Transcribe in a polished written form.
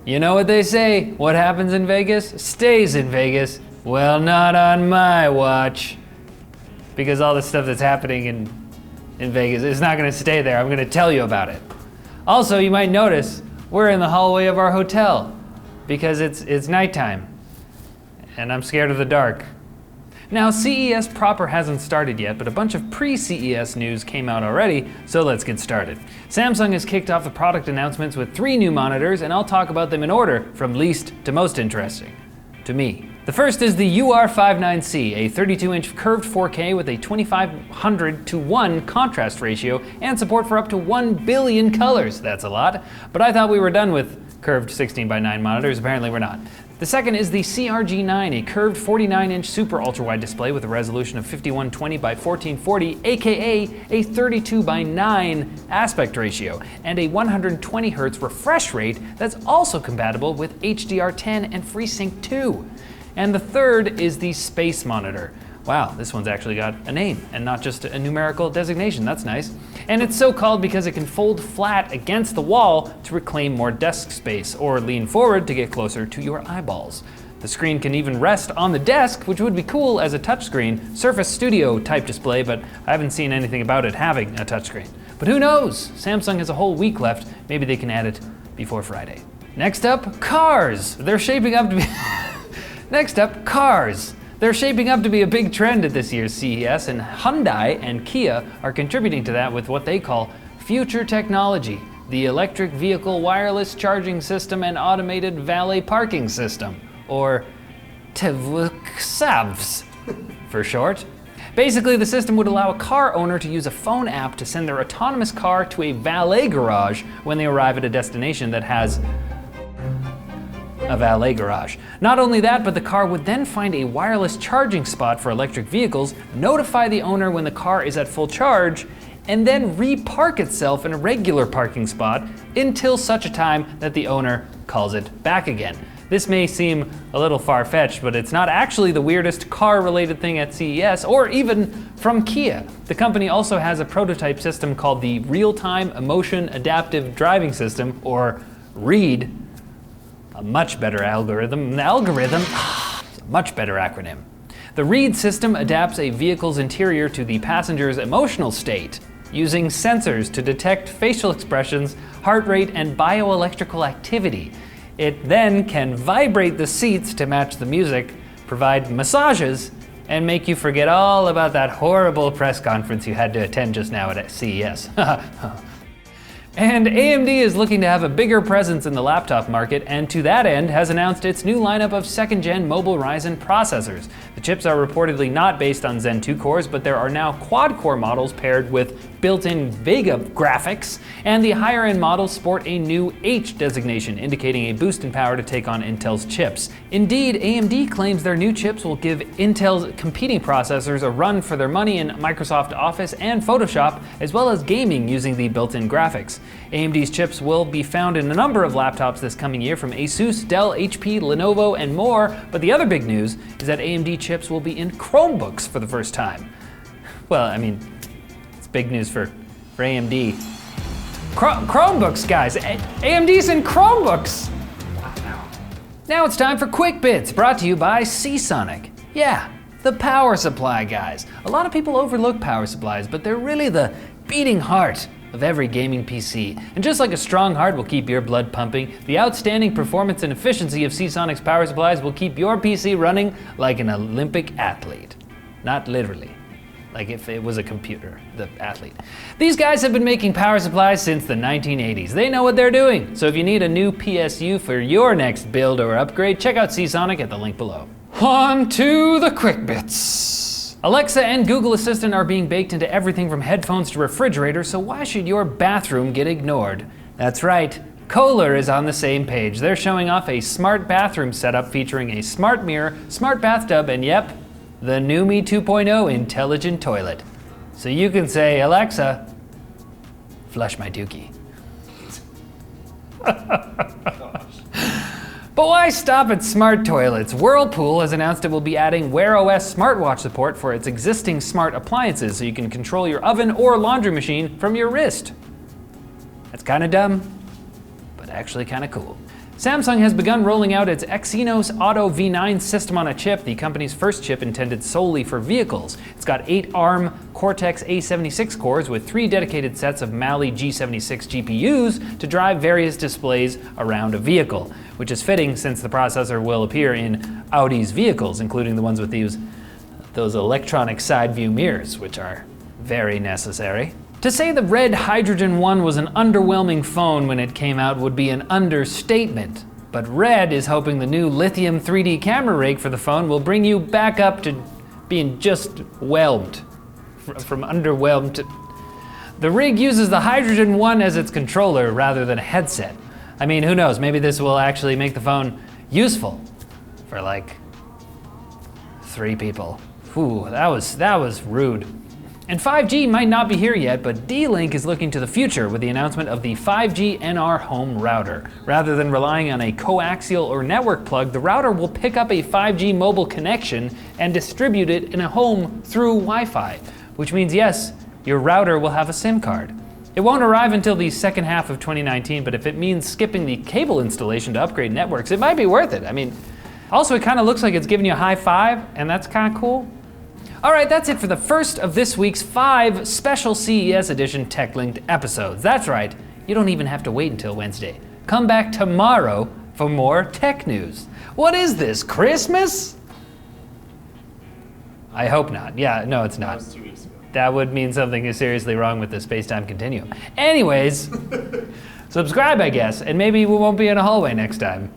You know what they say, what happens in Vegas stays in Vegas. Well, not on my watch. Because all the stuff that's happening in Vegas is not gonna stay there. I'm gonna tell you about it. Also, you might notice we're in the hallway of our hotel because it's nighttime and I'm scared of the dark. Now, CES proper hasn't started yet, but a bunch of pre-CES news came out already, so let's get started. Samsung has kicked off the product announcements with 3 new monitors, and I'll talk about them in order from least to most interesting, to me. The first is the UR59C, a 32-inch curved 4K with a 2500:1 contrast ratio and support for up to 1 billion colors. That's a lot, but I thought we were done with curved 16:9 monitors. Apparently we're not. The second is the CRG9, a curved 49-inch super ultra-wide display with a resolution of 5120 by 1440, aka a 32:9 aspect ratio, and a 120 Hz refresh rate that's also compatible with HDR10 and FreeSync 2. And the third is the Space Monitor. Wow, this one's actually got a name and not just a numerical designation. That's nice. And it's so called because it can fold flat against the wall to reclaim more desk space, or lean forward to get closer to your eyeballs. The screen can even rest on the desk, which would be cool as a touchscreen Surface Studio type display, but I haven't seen anything about it having a touchscreen. But who knows? Samsung has a whole week left. Maybe they can add it before Friday. Next up, cars. They're shaping up to be Next up, cars. They're shaping up to be a big trend at this year's CES, and Hyundai and Kia are contributing to that with what they call future technology, the electric vehicle wireless charging system and automated valet parking system, or THYSELF for short. Basically, the system would allow a car owner to use a phone app to send their autonomous car to a valet garage when they arrive at a destination that has a valet garage. Not only that, but the car would then find a wireless charging spot for electric vehicles, notify the owner when the car is at full charge, and then re-park itself in a regular parking spot until such a time that the owner calls it back again. This may seem a little far-fetched, but it's not actually the weirdest car-related thing at CES, or even from Kia. The company also has a prototype system called the Real-Time Emotion Adaptive Driving System, or READ, a much better algorithm, a much better acronym. The READ system adapts a vehicle's interior to the passenger's emotional state, using sensors to detect facial expressions, heart rate, and bioelectrical activity. It then can vibrate the seats to match the music, provide massages, and make you forget all about that horrible press conference you had to attend just now at CES. And AMD is looking to have a bigger presence in the laptop market, and to that end has announced its new lineup of 2nd-gen mobile Ryzen processors. The chips are reportedly not based on Zen 2 cores, but there are now quad-core models paired with built-in Vega graphics, and the higher-end models sport a new H designation, indicating a boost in power to take on Intel's chips. Indeed, AMD claims their new chips will give Intel's competing processors a run for their money in Microsoft Office and Photoshop, as well as gaming using the built-in graphics. AMD's chips will be found in a number of laptops this coming year from Asus, Dell, HP, Lenovo, and more, but the other big news is that AMD chips will be in Chromebooks for the first time. Well, I mean, it's big news for AMD. Chromebooks, guys! AMD's in Chromebooks! Wow. Now it's time for Quick Bits, brought to you by Seasonic. Yeah, the power supply guys. A lot of people overlook power supplies, but they're really the beating heart of every gaming PC. And just like a strong heart will keep your blood pumping, the outstanding performance and efficiency of Seasonic's power supplies will keep your PC running like an Olympic athlete. Not literally, like if it was a computer, the athlete. These guys have been making power supplies since the 1980s. They know what they're doing. So if you need a new PSU for your next build or upgrade, check out Seasonic at the link below. On to the Quick Bits. Alexa and Google Assistant are being baked into everything from headphones to refrigerators, so why should your bathroom get ignored? That's right, Kohler is on the same page. They're showing off a smart bathroom setup featuring a smart mirror, smart bathtub, and yep, the new Me 2.0 intelligent toilet. So you can say, Alexa, flush my dookie. But why stop at smart toilets? Whirlpool has announced it will be adding Wear OS smartwatch support for its existing smart appliances, so you can control your oven or laundry machine from your wrist. That's kind of dumb, but actually kind of cool. Samsung has begun rolling out its Exynos Auto V9 system on a chip, the company's first chip intended solely for vehicles. It's got 8 ARM Cortex A76 cores with 3 dedicated sets of Mali G76 GPUs to drive various displays around a vehicle, which is fitting since the processor will appear in Audi's vehicles, including the ones with those electronic side view mirrors, which are very necessary. To say the red Hydrogen One was an underwhelming phone when it came out would be an understatement. But Red is hoping the new lithium 3D camera rig for the phone will bring you back up to being just whelmed. From underwhelmed to... The rig uses the Hydrogen One as its controller rather than a headset. I mean, who knows, maybe this will actually make the phone useful for like 3 people. Ooh, that was rude. And 5G might not be here yet, but D-Link is looking to the future with the announcement of the 5G NR home router. Rather than relying on a coaxial or network plug, the router will pick up a 5G mobile connection and distribute it in a home through Wi-Fi, which means yes, your router will have a SIM card. It won't arrive until the second half of 2019, but if it means skipping the cable installation to upgrade networks, it might be worth it. I mean, also it kind of looks like it's giving you a high five, and that's kind of cool. All right, that's it for the first of this week's 5 special CES edition Techlinked episodes. That's right, you don't even have to wait until Wednesday. Come back tomorrow for more tech news. What is this, Christmas? I hope not. Yeah, no, it's not. That was 2 weeks ago. That would mean something is seriously wrong with the space-time continuum. Anyways, subscribe, I guess, and maybe we won't be in a hallway next time.